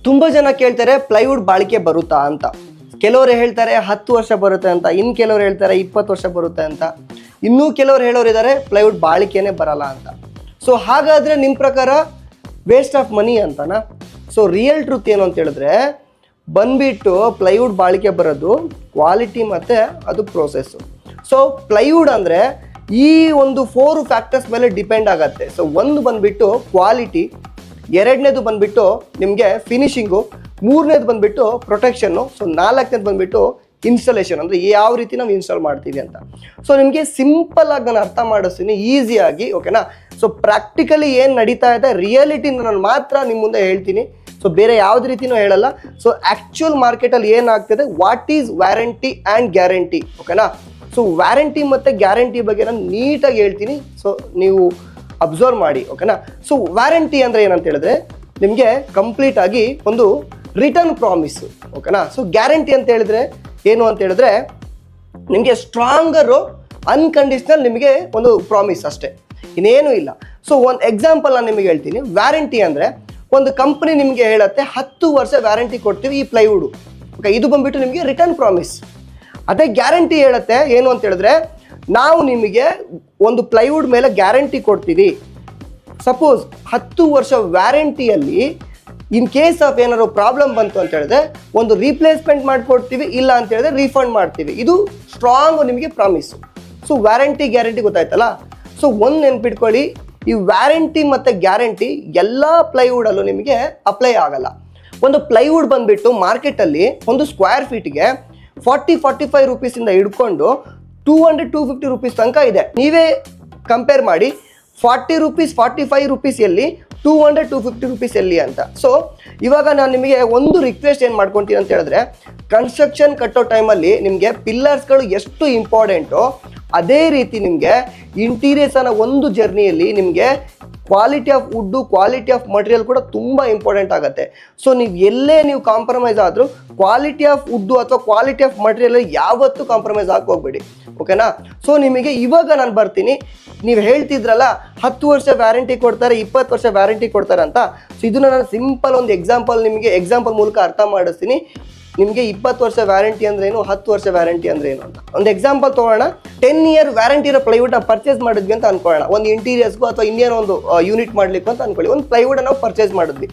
ತುಂಬ ಜನ ಕೇಳ್ತಾರೆ ಪ್ಲೈವುಡ್ ಬಾಳಿಕೆ ಬರುತ್ತಾ ಅಂತ. ಕೆಲವರು ಹೇಳ್ತಾರೆ 10 ವರ್ಷ ಬರುತ್ತೆ ಅಂತ, ಇನ್ನು ಕೆಲವರು ಹೇಳ್ತಾರೆ 20 ವರ್ಷ ಬರುತ್ತೆ ಅಂತ, ಇನ್ನೂ ಕೆಲವರು ಹೇಳೋರು ಇದ್ದಾರೆ ಪ್ಲೈವುಡ್ ಬಾಳಿಕೆನೇ ಬರಲ್ಲ ಅಂತ. ಸೊ ಹಾಗಾದರೆ ನಿಮ್ಮ ಪ್ರಕಾರ ವೇಸ್ಟ್ ಆಫ್ ಮನಿ ಅಂತನಾ? ಸೊ ರಿಯಲ್ ಟ್ರೂತ್ ಏನು ಅಂತ ಹೇಳಿದ್ರೆ ಬಂದ್ಬಿಟ್ಟು ಪ್ಲೈವುಡ್ ಬಾಳಿಕೆ ಬರೋದು ಕ್ವಾಲಿಟಿ ಮತ್ತು ಅದು ಪ್ರೋಸೆಸ್ಸು. ಸೊ ಪ್ಲೈವುಡ್ ಅಂದರೆ ಈ ಒಂದು 4 ಫ್ಯಾಕ್ಟರ್ಸ್ ಮೇಲೆ ಡಿಪೆಂಡ್ ಆಗುತ್ತೆ. ಸೊ ಒಂದು ಬಂದುಬಿಟ್ಟು ಕ್ವಾಲಿಟಿ, ಎರಡನೇದು ಬಂದುಬಿಟ್ಟು ನಿಮಗೆ ಫಿನಿಶಿಂಗು, ಮೂರನೇದು ಬಂದುಬಿಟ್ಟು ಪ್ರೊಟೆಕ್ಷನ್ನು, ಸೊ ನಾಲ್ಕನೇದು ಬಂದುಬಿಟ್ಟು ಇನ್ಸ್ಟಾಲೇಷನ್, ಅಂದರೆ ಯಾವ ರೀತಿ ನಾವು ಇನ್ಸ್ಟಾಲ್ ಮಾಡ್ತೀವಿ ಅಂತ. ಸೊ ನಿಮಗೆ ಸಿಂಪಲ್ಲಾಗಿ ನಾನು ಅರ್ಥ ಮಾಡಿಸ್ತೀನಿ ಈಸಿಯಾಗಿ, ಓಕೆನಾ? ಸೊ ಪ್ರಾಕ್ಟಿಕಲಿ ಏನು ನಡೀತಾ ಇದೆ ರಿಯಾಲಿಟಿ ನಾನು ಮಾತ್ರ ನಿಮ್ಮ ಮುಂದೆ ಹೇಳ್ತೀನಿ. ಸೊ ಬೇರೆ ಯಾವುದೇ ರೀತಿಯೂ ಹೇಳಲ್ಲ. ಸೊ ಆ್ಯಕ್ಚುಯಲ್ ಮಾರ್ಕೆಟಲ್ಲಿ ಏನಾಗ್ತದೆ, what is warranty and guarantee, ಓಕೆನಾ? ಸೊ ವ್ಯಾರಂಟಿ ಮತ್ತು ಗ್ಯಾರಂಟಿ ಬಗ್ಗೆ ನಾನು ನೀಟಾಗಿ ಹೇಳ್ತೀನಿ. ಸೊ ನೀವು ಅಬ್ಸರ್ವ್ ಮಾಡಿ, ಓಕೆನಾ? ಸೊ ವ್ಯಾರಂಟಿ ಅಂದರೆ ಏನಂತ ಹೇಳಿದ್ರೆ ನಿಮಗೆ ಕಂಪ್ಲೀಟಾಗಿ ಒಂದು ರಿಟರ್ನ್ ಪ್ರಾಮಿಸು, ಓಕೆನಾ? ಸೊ ಗ್ಯಾರಂಟಿ ಅಂತ ಹೇಳಿದ್ರೆ ಏನು ಅಂತ ಹೇಳಿದ್ರೆ ನಿಮಗೆ ಸ್ಟ್ರಾಂಗರು ಅನ್ಕಂಡೀಷ್ನಲ್ ನಿಮಗೆ ಒಂದು ಪ್ರಾಮಿಸ್ ಅಷ್ಟೇ, ಇನ್ನೇನು ಇಲ್ಲ. ಸೊ ಒಂದು ಎಕ್ಸಾಂಪಲ್ ನಾನು ನಿಮಗೆ ಹೇಳ್ತೀನಿ. ವ್ಯಾರಂಟಿ ಅಂದರೆ ಒಂದು ಕಂಪ್ನಿ ನಿಮಗೆ ಹೇಳುತ್ತೆ 10 ವರ್ಷ ವ್ಯಾರಂಟಿ ಕೊಡ್ತೀವಿ ಈ ಪ್ಲೈವುಡು, ಓಕೆ? ಇದು ಬಂದುಬಿಟ್ಟು ನಿಮಗೆ ರಿಟರ್ನ್ ಪ್ರಾಮಿಸ್. ಅದೇ ಗ್ಯಾರಂಟಿ ಹೇಳುತ್ತೆ ಏನು ಅಂತ ಹೇಳಿದ್ರೆ ನಾವು ನಿಮಗೆ ಒಂದು ಪ್ಲೈವುಡ್ ಮೇಲೆ ಗ್ಯಾರಂಟಿ ಕೊಡ್ತೀವಿ. ಸಪೋಸ್ 10 ವರ್ಷ ವ್ಯಾರಂಟಿಯಲ್ಲಿ ಇನ್ ಕೇಸ್ ಆಫ್ ಏನಾದ್ರು ಪ್ರಾಬ್ಲಮ್ ಬಂತು ಅಂತ ಹೇಳಿದ್ರೆ ಒಂದು ರೀಪ್ಲೇಸ್ಮೆಂಟ್ ಮಾಡಿಕೊಡ್ತೀವಿ, ಇಲ್ಲ ಅಂತ ಹೇಳಿದ್ರೆ ರೀಫಂಡ್ ಮಾಡ್ತೀವಿ. ಇದು ಸ್ಟ್ರಾಂಗ್ ನಿಮಗೆ ಪ್ರಾಮಿಸು. ಸೊ ವ್ಯಾರಂಟಿ ಗ್ಯಾರಂಟಿ ಗೊತ್ತಾಯ್ತಲ್ಲ? ಸೊ ಒಂದು ನೆನ್ಪಿಟ್ಕೊಳ್ಳಿ, ಈ ವ್ಯಾರಂಟಿ ಮತ್ತು ಗ್ಯಾರಂಟಿ ಎಲ್ಲ ಪ್ಲೈವುಡಲ್ಲೂ ನಿಮಗೆ ಅಪ್ಲೈ ಆಗಲ್ಲ. ಒಂದು ಪ್ಲೈವುಡ್ ಬಂದುಬಿಟ್ಟು ಮಾರ್ಕೆಟಲ್ಲಿ ಒಂದು ಸ್ಕ್ವೇರ್ ಫೀಟ್ಗೆ 40-45 ರುಪೀಸಿಂದ ಹಿಡ್ಕೊಂಡು 200-250 ರುಪೀಸ್ ತನಕ ಇದೆ. ನೀವೇ ಕಂಪೇರ್ ಮಾಡಿ 40 ರುಪೀಸ್ 45 ರುಪೀಸ್ ಎಲ್ಲಿ, 200-250 ರುಪೀಸ್ ಎಲ್ಲಿ ಅಂತ. ಸೊ ಇವಾಗ ನಾನು ನಿಮಗೆ ಒಂದು ರಿಕ್ವೆಸ್ಟ್ ಏನು ಮಾಡ್ಕೊತೀನಿ ಅಂತ ಹೇಳಿದ್ರೆ, ಕನ್ಸ್ಟ್ರಕ್ಷನ್ ಕಟ್ಟೋ ಟೈಮಲ್ಲಿ ನಿಮಗೆ ಪಿಲ್ಲರ್ಸ್ಗಳು ಎಷ್ಟು ಇಂಪಾರ್ಟೆಂಟು, ಅದೇ ರೀತಿ ನಿಮಗೆ ಇಂಟೀರಿಯರ್ಸ್ ಅನ್ನೋ ಒಂದು ಜರ್ನಿಯಲ್ಲಿ ನಿಮಗೆ quality of wood, quality of material ಕೂಡ ತುಂಬ ಇಂಪಾರ್ಟೆಂಟ್ ಆಗುತ್ತೆ. ಸೊ ನೀವು ಎಲ್ಲೇ ನೀವು ಕಾಂಪ್ರಮೈಸ್ ಆದರೂ ಕ್ವಾಲಿಟಿ ಆಫ್ ವುಡ್ಡು ಅಥವಾ ಕ್ವಾಲಿಟಿ ಆಫ್ ಮಟೀರಿಯಲ್ ಯಾವತ್ತೂ ಕಾಂಪ್ರಮೈಸ್ ಹೋಗ್ಬೇಡಿ, ಓಕೆನಾ? ಸೊ ನಿಮಗೆ ಇವಾಗ ನಾನು ಬರ್ತೀನಿ, ನೀವು ಹೇಳ್ತಿದ್ರಲ್ಲ 10 ವರ್ಷ ವ್ಯಾರಂಟಿ ಕೊಡ್ತಾರೆ, 20 ವರ್ಷ ವ್ಯಾರಂಟಿ ಕೊಡ್ತಾರೆ ಅಂತ. ಸೊ ಇದನ್ನ ನಾನು ಸಿಂಪಲ್ ಒಂದು ನಿಮಗೆ ಎಕ್ಸಾಂಪಲ್ ಮೂಲಕ ಅರ್ಥ ಮಾಡಿಸ್ತೀನಿ. ನಿಮಗೆ 20 ವರ್ಷ ವ್ಯಾರಂಟಿ ಅಂದ್ರೆ ಏನು, 10 ವರ್ಷ ವ್ಯಾರಂಟಿ ಅಂದ್ರೆ ಏನು ಅಂತ ಒಂದು ಎಕ್ಸಾಂಪಲ್ ತೊಗೊಳ್ಳೋಣ. 10 ಇಯರ್ ವ್ಯಾರಂಟಿ ಇರೋ ಪ್ಲೈವುಡ್ನ ಪರ್ಚೇಸ್ ಮಾಡಿದ್ವಿ ಅಂತ ಅನ್ಕೊಳ್ಳೋಣ. ಒಂದು ಇಂಟೀರಿಯರ್ಸ್ಗೂ ಅಥವಾ ಇನ್ನೇನೋ ಒಂದು ಯೂನಿಟ್ ಮಾಡಲಿಕ್ಕೆ ಅಂತ ಅನ್ಕೊಳ್ಳಿ. ಒಂದು ಪ್ಲೈವುಡ್ ನಾವು ಪರ್ಚೇಸ್ ಮಾಡಿದ್ವಿ.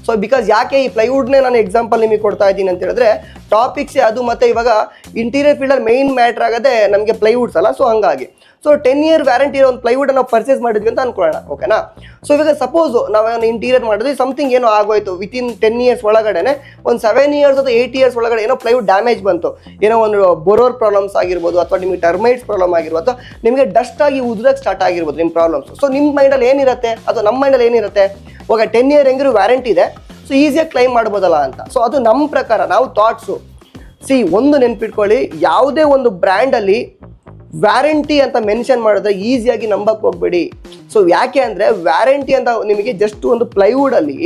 ಸೊ ಬಿಕಾಸ್ ಯಾಕೆ ಈ ಪ್ಲೈವುಡ್ನೇ ನಾನು ಎಕ್ಸಾಂಪಲ್ ನಿಮಗೆ ಕೊಡ್ತಾ ಇದ್ದೀನಿ ಅಂತ ಹೇಳಿದ್ರೆ ಟಾಪಿಕ್ಸೇ ಅದು. ಮತ್ತು ಇವಾಗ ಇಂಟೀರಿಯರ್ ಫೀಲ್ಡಲ್ಲಿ ಮೇಯ್ನ್ ಮ್ಯಾಟ್ರ್ ಆಗೋದೇ ನಮಗೆ ಪ್ಲೈವುಡ್ಸ್ ಅಲ್ಲ. ಸೊ ಹಂಗಾಗಿ ಸೊ 10 ಇಯರ್ ವ್ಯಾರಂಟಿ ಇರೋ ಒಂದು ಪ್ಲೈವುಡ್ ನಾವು ಪರ್ಚೇಸ್ ಮಾಡಿದ್ವಿ ಅಂತ ಅನ್ಕೊಳ್ಳೋಣ, ಓಕೆನಾ? ಸೊ ಇವಾಗ ಸಪೋಸ್ ನಾವೇನು ಇಂಟೀರಿಯರ್ ಮಾಡಿದ್ವಿ, ಸಮಥಿಂಗ್ ಏನೋ ಆಗೋಯ್ತು ವಿತಿನ್ 10 ಇಯರ್ಸ್ ಒಳಗಡೆ, ಒಂದು 7 ಇಯರ್ಸ್ ಅಥವಾ 8 ಇಯರ್ಸ್ ಒಳಗಡೆ ಏನೋ ಪ್ಲೈವುಡ್ ಡ್ಯಾಮೇಜ್ ಬಂತು, ಏನೋ ಒಂದು ಬೋರೋರ್ ಪ್ರಾಬ್ಲಮ್ಸ್ ಆಗಿರ್ಬೋದು, ಅಥವಾ ನಿಮಗೆ ಟರ್ಮೈಟ್ಸ್ ಪ್ರಾಬ್ಲಮ್ ಆಗಿರ್ಬೋದು, ಅಥವಾ ನಿಮಗೆ ಡಸ್ಟ್ ಆಗಿ ಉದ್ರಕ್ಕೆ ಸ್ಟಾರ್ಟ್ ಆಗಿರ್ಬೋದು ನಿಮ್ಮ ಪ್ರಾಬ್ಲಮ್ಸ್. ಸೊ ನಿಮ್ಮ ಮೈಂಡಲ್ಲಿ ಏನಿರುತ್ತೆ, ಅಥವಾ ನಮ್ಮ ಮೈಂಡಲ್ಲಿ ಏನಿರುತ್ತೆ, ಇವಾಗ 10 ಇಯರ್ ಹೆಂಗಿರೋ ವ್ಯಾರಂಟಿ ಇದೆ, ಸೊ ಈಸಿಯಾಗಿ ಕ್ಲೈಮ್ ಮಾಡ್ಬೋದಲ್ಲ ಅಂತ. ಸೊ ಅದು ನಮ್ಮ ಪ್ರಕಾರ ನಾವು ಥಾಟ್ಸು. ಒಂದು ನೆನ್ಪಿಟ್ಕೊಳ್ಳಿ, ಯಾವುದೇ ಒಂದು ಬ್ರ್ಯಾಂಡಲ್ಲಿ ವ್ಯಾರಂಟಿ ಅಂತ ಮೆನ್ಷನ್ ಮಾಡಿದ್ರೆ ಈಸಿಯಾಗಿ ನಂಬಕ್ಕೆ ಹೋಗ್ಬೇಡಿ. ಸೊ ಯಾಕೆ ಅಂದರೆ ವ್ಯಾರಂಟಿ ಅಂತ ನಿಮಗೆ ಜಸ್ಟ್ ಒಂದು ಪ್ಲೈವುಡಲ್ಲಿ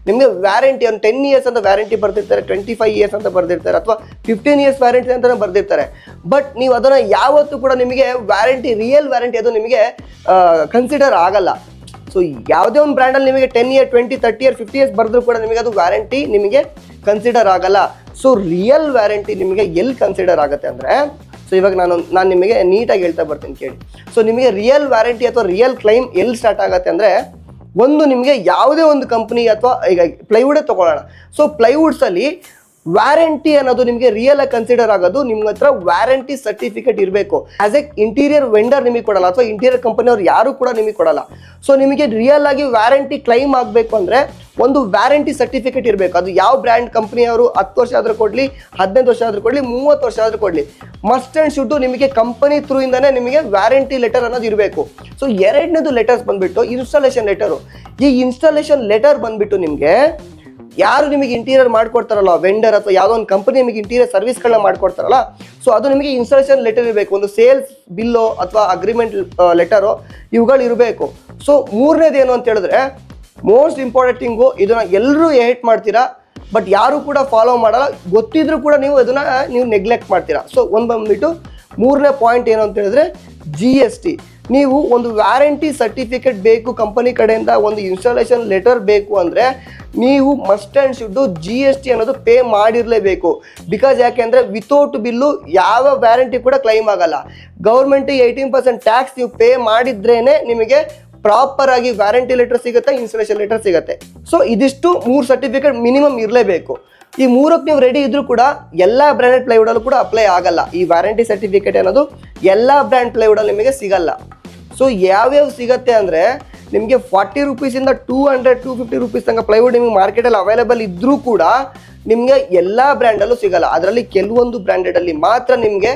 ನಿಮಗೆ ವ್ಯಾರಂಟಿ ಒಂದು 10 ಇಯರ್ಸ್ ಅಂತ ವ್ಯಾರಂಟಿ ಬರ್ದಿರ್ತಾರೆ, 25 ಇಯರ್ಸ್ ಅಂತ ಬರ್ದಿರ್ತಾರೆ, ಅಥವಾ 15 ಇಯರ್ಸ್ ವ್ಯಾರಂಟಿ ಅಂತಲೇ ಬರ್ದಿರ್ತಾರೆ. ಬಟ್ ನೀವು ಅದನ್ನು ಯಾವತ್ತೂ ಕೂಡ ನಿಮಗೆ ವ್ಯಾರಂಟಿ, ರಿಯಲ್ ವ್ಯಾರಂಟಿ ಅದು ನಿಮಗೆ ಕನ್ಸಿಡರ್ ಆಗಲ್ಲ. ಸೊ ಯಾವುದೇ ಒಂದು ಬ್ರ್ಯಾಂಡಲ್ಲಿ ನಿಮಗೆ 10 ಇಯರ್ 20 30 ಇಯರ್ 50 ಇಯರ್ಸ್ ಬರೆದ್ರು ಕೂಡ ನಿಮಗೆ ಅದು ವ್ಯಾರಂಟಿ ನಿಮಗೆ ಕನ್ಸಿಡರ್ ಆಗಲ್ಲ. ಸೊ ರಿಯಲ್ ವ್ಯಾರಂಟಿ ನಿಮಗೆ ಎಲ್ಲಿ ಕನ್ಸಿಡರ್ ಆಗುತ್ತೆ ಅಂದರೆ, ಸೊ ಇವಾಗ ನಾನು ನಿಮಗೆ ನೀಟಾಗಿ ಹೇಳ್ತಾ ಬರ್ತೀನಿ ಕೇಳಿ. ಸೊ ನಿಮಗೆ ರಿಯಲ್ ವ್ಯಾರಂಟಿ ಅಥವಾ ರಿಯಲ್ ಕ್ಲೈಮ್ ಎಲ್ಲಿ ಸ್ಟಾರ್ಟ್ ಆಗುತ್ತೆ ಅಂದರೆ, ಒಂದು ನಿಮಗೆ ಯಾವುದೇ ಒಂದು ಕಂಪ್ನಿ ಅಥವಾ ಈಗ ಪ್ಲೈವುಡೇ ತೊಗೊಳ್ಳೋಣ. ಸೊ ಪ್ಲೈವುಡ್ಸಲ್ಲಿ ವ್ಯಾರಂಟಿ ಅನ್ನೋದು ನಿಮಗೆ ರಿಯಲ್ ಆಗಿ ಕನ್ಸಿಡರ್ ಆಗೋದು ನಿಮ್ಮ ಹತ್ರ ವ್ಯಾರಂಟಿ ಸರ್ಟಿಫಿಕೇಟ್ ಇರಬೇಕು. ಆಸ್ ಎ ಇಂಟೀರಿಯರ್ ವೆಂಡರ್ ನಿಮಗೆ ಕೊಡಲ್ಲ, ಅಥವಾ ಇಂಟೀರಿಯರ್ ಕಂಪನಿಯವ್ರು ಯಾರು ಕೂಡ ನಿಮಗೆ ಕೊಡಲ್ಲ. ಸೊ ನಿಮಗೆ ರಿಯಲ್ ಆಗಿ ವ್ಯಾರಂಟಿ ಕ್ಲೈಮ್ ಆಗಬೇಕು ಅಂದರೆ ಒಂದು ವ್ಯಾರಂಟಿ ಸರ್ಟಿಫಿಕೇಟ್ ಇರಬೇಕು. ಅದು ಯಾವ ಬ್ರ್ಯಾಂಡ್ ಕಂಪ್ನಿಯವರು 10 ವರ್ಷ ಆದರೂ ಕೊಡಲಿ, 15 ವರ್ಷ ಆದರೂ ಕೊಡಲಿ, 30 ವರ್ಷ ಆದರೂ ಕೊಡಲಿ, ಮಸ್ಟ್ ಆ್ಯಂಡ್ ಶುಡ್ ನಿಮಗೆ ಕಂಪನಿ ಥ್ರೂ ಇಂದಾನೆ ನಿಮಗೆ ವ್ಯಾರಂಟಿ ಲೆಟರ್ ಅನ್ನೋದು ಇರಬೇಕು. ಸೊ ಎರಡನೇದು ಲೆಟರ್ಸ್ ಬಂದುಬಿಟ್ಟು ಇನ್ಸ್ಟಾಲೇಷನ್ ಲೆಟರು. ಈ ಇನ್ಸ್ಟಾಲೇಷನ್ ಲೆಟರ್ ಬಂದುಬಿಟ್ಟು ನಿಮಗೆ ಯಾರು ನಿಮಗೆ ಇಂಟೀರಿಯರ್ ಮಾಡ್ಕೊಡ್ತಾರಲ್ಲ, ವೆಂಡರ್ ಅಥವಾ ಯಾವುದೋ ಒಂದು ಕಂಪನಿ ನಿಮಗೆ ಇಂಟೀರಿಯರ್ ಸರ್ವಿಸ್ಗಳನ್ನ ಮಾಡ್ಕೊಡ್ತಾರಲ್ಲ, ಸೊ ಅದು ನಿಮಗೆ ಇನ್ಸ್ಟಾಲೇಷನ್ ಲೆಟರ್ ಇರಬೇಕು. ಒಂದು ಸೇಲ್ಸ್ ಬಿಲ್ಲೋ ಅಥವಾ ಅಗ್ರಿಮೆಂಟ್ ಲೆಟರೋ ಇವುಗಳು ಇರಬೇಕು. ಸೊ ಮೂರನೇದು ಏನು ಅಂತ ಹೇಳಿದ್ರೆ ಮೋಸ್ಟ್ ಇಂಪಾರ್ಟೆಂಟ್ ಥಿಂಗು, ಇದನ್ನು ಎಲ್ಲರೂ ಹೇಟ್ ಮಾಡ್ತೀರಾ, ಬಟ್ ಯಾರು ಕೂಡ ಫಾಲೋ ಮಾಡಲ್ಲ. ಗೊತ್ತಿದ್ರೂ ಕೂಡ ನೀವು ಅದನ್ನು ನೆಗ್ಲೆಕ್ಟ್ ಮಾಡ್ತೀರಾ. ಸೊ ಒಂದು ಬಂದುಬಿಟ್ಟು ಮೂರನೇ ಪಾಯಿಂಟ್ ಏನು ಅಂತ ಹೇಳಿದ್ರೆ GST. ನೀವು ಒಂದು ವ್ಯಾರಂಟಿ ಸರ್ಟಿಫಿಕೇಟ್ ಬೇಕು ಕಂಪನಿ ಕಡೆಯಿಂದ, ಒಂದು ಇನ್ಸ್ಟಾಲೇಷನ್ ಲೆಟರ್ ಬೇಕು ಅಂದರೆ ನೀವು ಮಸ್ಟ್ ಆ್ಯಂಡ್ ಶುಡ್ಡು GST ಅನ್ನೋದು ಪೇ ಮಾಡಿರಲೇಬೇಕು. ಬಿಕಾಸ್ ಯಾಕೆಂದರೆ ವಿತೌಟ್ ಬಿಲ್ಲು ಯಾವ ವ್ಯಾರಂಟಿ ಕೂಡ ಕ್ಲೈಮ್ ಆಗಲ್ಲ. ಗೌರ್ಮೆಂಟಿಗೆ 18% ಟ್ಯಾಕ್ಸ್ ನೀವು ಪೇ ಮಾಡಿದ್ರೇ ನಿಮಗೆ ಪ್ರಾಪರ್ ಆಗಿ ವ್ಯಾರಂಟಿ ಲೆಟರ್ ಸಿಗುತ್ತೆ, ಇನ್ಸ್ಟಾಲೇಷನ್ ಲೆಟರ್ ಸಿಗುತ್ತೆ. ಸೊ ಇದಿಷ್ಟು 3 ಸರ್ಟಿಫಿಕೇಟ್ ಮಿನಿಮಮ್ ಇರಲೇಬೇಕು. ಈ 3ಕ್ಕೆ ನೀವು ರೆಡಿ ಇದ್ರೂ ಕೂಡ ಎಲ್ಲ ಬ್ರ್ಯಾಂಡೆಡ್ ಪ್ಲೈವುಡಲ್ಲೂ ಕೂಡ ಅಪ್ಲೈ ಆಗಲ್ಲ. ಈ ವ್ಯಾರಂಟಿ ಸರ್ಟಿಫಿಕೇಟ್ ಅನ್ನೋದು ಎಲ್ಲ ಬ್ರ್ಯಾಂಡ್ ಪ್ಲೈವುಡಲ್ಲಿ ನಿಮಗೆ ಸಿಗಲ್ಲ. ಸೊ ಯಾವ್ಯಾವ ಸಿಗುತ್ತೆ ಅಂದರೆ ನಿಮಗೆ 40 ರೂಪೀಸಿಂದ 200-250 ರೂಪೀಸ್ ತನಕ ಪ್ಲೈವುಡ್ ನಿಮಗೆ ಮಾರ್ಕೆಟಲ್ಲಿ ಅವೈಲೇಬಲ್ ಇದ್ದರೂ ಕೂಡ ನಿಮಗೆ ಎಲ್ಲ ಬ್ರ್ಯಾಂಡಲ್ಲೂ ಸಿಗಲ್ಲ. ಅದರಲ್ಲಿ ಕೆಲವೊಂದು ಬ್ರ್ಯಾಂಡೆಡಲ್ಲಿ ಮಾತ್ರ ನಿಮಗೆ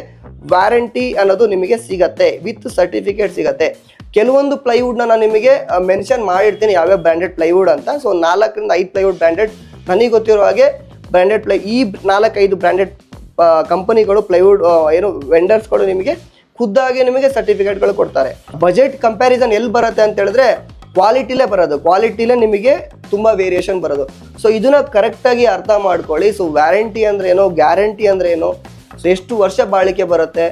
ವ್ಯಾರಂಟಿ ಅನ್ನೋದು ನಿಮಗೆ ಸಿಗತ್ತೆ, ವಿತ್ ಸರ್ಟಿಫಿಕೇಟ್ ಸಿಗತ್ತೆ. ಕೆಲವೊಂದು ಪ್ಲೈವುಡ್ನ ನಾನು ನಿಮಗೆ ಮೆನ್ಷನ್ ಮಾಡಿರ್ತೀನಿ ಯಾವ್ಯಾವ ಬ್ರ್ಯಾಂಡೆಡ್ ಪ್ಲೈವುಡ್ ಅಂತ. ಸೊ 4ರಿಂದ 5 ಪ್ಲೈವುಡ್ ಬ್ರ್ಯಾಂಡೆಡ್ ನನಗೆ ಗೊತ್ತಿರೋ ಹಾಗೆ ಬ್ರ್ಯಾಂಡೆಡ್ ಈ 4-5 ಬ್ರ್ಯಾಂಡೆಡ್ ಕಂಪನಿಗಳು ಪ್ಲೈವುಡ್ ಏನು ವೆಂಡರ್ಸ್ಗಳು ನಿಮಗೆ ಖುದ್ದಾಗಿ ನಿಮಗೆ ಸರ್ಟಿಫಿಕೇಟ್ಗಳು ಕೊಡ್ತಾರೆ. ಬಜೆಟ್ ಕಂಪ್ಯಾರಿಸನ್ ಎಲ್ಲಿ ಬರುತ್ತೆ ಅಂತ ಹೇಳಿದ್ರೆ ಕ್ವಾಲಿಟಿಲೇ ಬರೋದು, ಕ್ವಾಲಿಟಿಲೇ ನಿಮಗೆ ತುಂಬ ವೇರಿಯೇಷನ್ ಬರೋದು. ಸೊ ಇದನ್ನ ಕರೆಕ್ಟಾಗಿ ಅರ್ಥ ಮಾಡ್ಕೊಳ್ಳಿ. ಸೊ ವ್ಯಾರಂಟಿ ಅಂದ್ರೆ ಏನು, ಗ್ಯಾರಂಟಿ ಅಂದ್ರೆ ಏನು, ಸೊ ಎಷ್ಟು ವರ್ಷ ಬಾಳಿಕೆ ಬರುತ್ತೆ,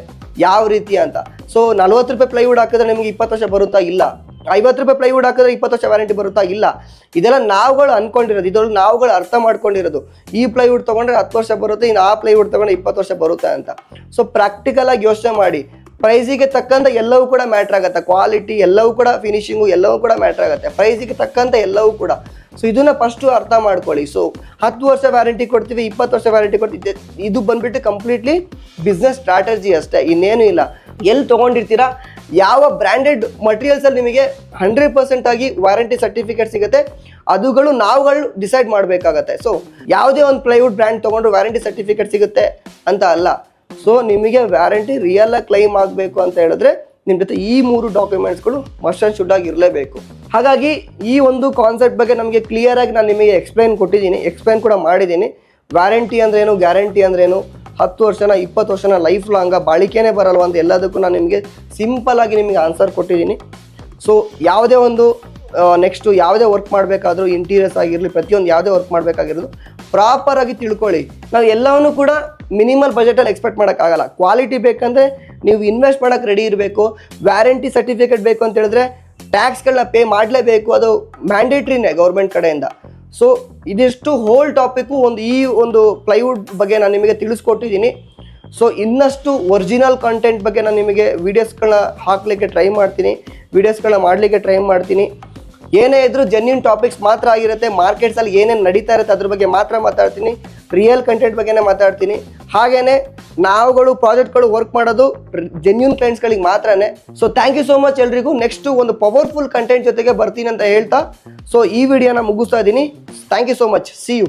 ಯಾವ ರೀತಿ ಅಂತ. ಸೊ 40 ರೂಪಾಯಿ ಪ್ಲೈವುಡ್ ಹಾಕಿದ್ರೆ ನಿಮಗೆ 20 ವರ್ಷ ಬರುತ್ತಾ? ಇಲ್ಲ. 50 ರೂಪಾಯಿ ಪ್ಲೈವುಡ್ ಹಾಕಿದ್ರೆ 20 ವರ್ಷ ವ್ಯಾರಂಟಿ ಬರುತ್ತಾ? ಇಲ್ಲ. ಇದೆಲ್ಲ ನಾವುಗಳು ಅನ್ಕೊಂಡಿರೋದು, ಇದರಲ್ಲಿ ನಾವುಗಳು ಅರ್ಥ ಮಾಡ್ಕೊಂಡಿರೋದು. ಈ ಪ್ಲೈವುಡ್ ತೊಗೊಂಡ್ರೆ 10 ವರ್ಷ ಬರುತ್ತೆ, ಇನ್ನು ಆ ಪ್ಲೈವುಡ್ ತೊಗೊಂಡ್ರೆ 20 ವರ್ಷ ಬರುತ್ತೆ ಅಂತ. ಸೊ ಪ್ರಾಕ್ಟಿಕಲ್ ಆಗಿ ಯೋಚನೆ ಮಾಡಿ. ಪ್ರೈಸಿಗೆ ತಕ್ಕಂತೆ ಎಲ್ಲವೂ ಕೂಡ ಮ್ಯಾಟ್ರ್ ಆಗುತ್ತೆ, ಕ್ವಾಲಿಟಿ ಎಲ್ಲವೂ ಕೂಡ, ಫಿನಿಶಿಂಗು ಎಲ್ಲವೂ ಕೂಡ ಮ್ಯಾಟ್ರ್ ಆಗುತ್ತೆ, ಪ್ರೈಸಿಗೆ ತಕ್ಕಂತೆ ಎಲ್ಲವೂ ಕೂಡ. ಸೊ ಇದನ್ನ ಫಸ್ಟು ಅರ್ಥ ಮಾಡ್ಕೊಳ್ಳಿ. ಸೊ 10 ವರ್ಷ ವ್ಯಾರಂಟಿ ಕೊಡ್ತೀವಿ, 20 ವರ್ಷ ವ್ಯಾರಂಟಿ ಕೊಡ್ತೀವಿ, ಇದು ಬಂದ್ಬಿಟ್ಟು ಕಂಪ್ಲೀಟ್ಲಿ ಬಿಸ್ನೆಸ್ ಸ್ಟ್ರಾಟಜಿ ಅಷ್ಟೇ, ಇನ್ನೇನು ಇಲ್ಲ. ಎಲ್ಲಿ ತೊಗೊಂಡಿರ್ತೀರಾ, ಯಾವ ಬ್ರ್ಯಾಂಡೆಡ್ ಮಟೀರಿಯಲ್ಸಲ್ಲಿ ನಿಮಗೆ 100% ಆಗಿ ವಾರಂಟಿ ಸರ್ಟಿಫಿಕೇಟ್ ಸಿಗುತ್ತೆ, ಅದುಗಳು ನಾವುಗಳು ಡಿಸೈಡ್ ಮಾಡಬೇಕಾಗತ್ತೆ. ಸೊ ಯಾವುದೇ ಒಂದು ಪ್ಲೈವುಡ್ ಬ್ರ್ಯಾಂಡ್ ತೊಗೊಂಡ್ರು ವ್ಯಾರಂಟಿ ಸರ್ಟಿಫಿಕೇಟ್ ಸಿಗುತ್ತೆ ಅಂತ ಅಲ್ಲ. ಸೊ ನಿಮಗೆ ವ್ಯಾರಂಟಿ ರಿಯಲ್ ಆಗಿ ಕ್ಲೈಮ್ ಆಗಬೇಕು ಅಂತ ಹೇಳಿದ್ರೆ ನಿಮ್ಮ ಜೊತೆ ಈ 3 ಡಾಕ್ಯುಮೆಂಟ್ಸ್ಗಳು ಮಸ್ಟ್ ಆ್ಯಂಡ್ ಶುಡ್ ಆಗಿ ಇರಲೇಬೇಕು. ಹಾಗಾಗಿ ಈ ಒಂದು ಕಾನ್ಸೆಪ್ಟ್ ಬಗ್ಗೆ ನಮಗೆ ಕ್ಲಿಯರ್ ಆಗಿ ನಾನು ನಿಮಗೆ ಎಕ್ಸ್ಪ್ಲೈನ್ ಕೂಡ ಮಾಡಿದ್ದೀನಿ. ವ್ಯಾರಂಟಿ ಅಂದ್ರೇನು, ಗ್ಯಾರಂಟಿ ಅಂದ್ರೇನು, 10 ವರ್ಷನ 20 ವರ್ಷನ ಲೈಫ್ ಲಾಂಗ ಬಾಳಿಕೆನೇ ಬರಲ್ವ ಅಂತ ಎಲ್ಲದಕ್ಕೂ ನಾನು ನಿಮಗೆ ಸಿಂಪಲ್ ಆಗಿ ನಿಮಗೆ ಆನ್ಸರ್ ಕೊಟ್ಟಿದ್ದೀನಿ. ಸೊ ಯಾವುದೇ ಒಂದು ನೆಕ್ಸ್ಟು ಯಾವುದೇ ವರ್ಕ್ ಮಾಡಬೇಕಾದ್ರೂ, ಇಂಟೀರಿಯರ್ಸ್ ಆಗಿರಲಿ, ಪ್ರತಿಯೊಂದು ಯಾವುದೇ ವರ್ಕ್ ಮಾಡಬೇಕಾಗಿರೋದು ಪ್ರಾಪರಾಗಿ ತಿಳ್ಕೊಳ್ಳಿ. ನಾವು ಎಲ್ಲವನ್ನೂ ಕೂಡ ಮಿನಿಮಲ್ ಬಜೆಟಲ್ಲಿ ಎಕ್ಸ್ಪೆಕ್ಟ್ ಮಾಡೋಕ್ಕಾಗಲ್ಲ. ಕ್ವಾಲಿಟಿ ಬೇಕಂದರೆ ನೀವು ಇನ್ವೆಸ್ಟ್ ಮಾಡೋಕ್ಕೆ ರೆಡಿ ಇರಬೇಕು. ವ್ಯಾರಂಟಿ ಸರ್ಟಿಫಿಕೇಟ್ ಬೇಕು ಅಂತ ಹೇಳಿದ್ರೆ ಟ್ಯಾಕ್ಸ್ಗಳನ್ನ ಪೇ ಮಾಡಲೇಬೇಕು, ಅದು ಮ್ಯಾಂಡೇಟ್ರಿನೇ ಗೌರ್ಮೆಂಟ್ ಕಡೆಯಿಂದ. ಸೊ ಇದಿಷ್ಟು ಹೋಲ್ ಟಾಪಿಕ್ಕು ಈ ಒಂದು ಪ್ಲೈವುಡ್ ಬಗ್ಗೆ ನಾನು ನಿಮಗೆ ತಿಳಿಸ್ಕೊಟ್ಟಿದ್ದೀನಿ. ಸೊ ಇನ್ನಷ್ಟು ಒರಿಜಿನಲ್ ಕಂಟೆಂಟ್ ಬಗ್ಗೆ ನಾನು ನಿಮಗೆ ವೀಡಿಯೋಸ್ಗಳನ್ನ ಹಾಕಲಿಕ್ಕೆ ಟ್ರೈ ಮಾಡ್ತೀನಿ, ವೀಡಿಯೋಸ್ಗಳನ್ನ ಮಾಡಲಿಕ್ಕೆ ಟ್ರೈ ಮಾಡ್ತೀನಿ. ಏನೇ ಇದ್ರೂ ಜೆನ್ಯೂನ್ ಟಾಪಿಕ್ಸ್ ಮಾತ್ರ ಆಗಿರುತ್ತೆ. ಮಾರ್ಕೆಟ್ಸಲ್ಲಿ ಏನೇನು ನಡೀತಾ ಇರುತ್ತೆ ಅದ್ರ ಬಗ್ಗೆ ಮಾತ್ರ ಮಾತಾಡ್ತೀನಿ, ರಿಯಲ್ ಕಂಟೆಂಟ್ ಬಗ್ಗೆನೇ ಮಾತಾಡ್ತೀನಿ. ಹಾಗೆಯೇ ನಾವುಗಳು ಪ್ರಾಜೆಕ್ಟ್ಗಳು ವರ್ಕ್ ಮಾಡೋದು ಜೆನ್ಯೂನ್ ಕ್ಲೈಂಟ್ಸ್ಗಳಿಗೆ ಮಾತ್ರನೇ. So thank you so much ಎಲ್ರಿಗೂ. ನೆಕ್ಸ್ಟು ಒಂದು ಪವರ್ಫುಲ್ ಕಂಟೆಂಟ್ ಜೊತೆಗೆ ಬರ್ತೀನಿ ಅಂತ ಹೇಳ್ತಾ ಸೊ ಈ ವಿಡಿಯೋನ ಮುಗಿಸ್ತಾ ಇದ್ದೀನಿ. Thank you so much. See you.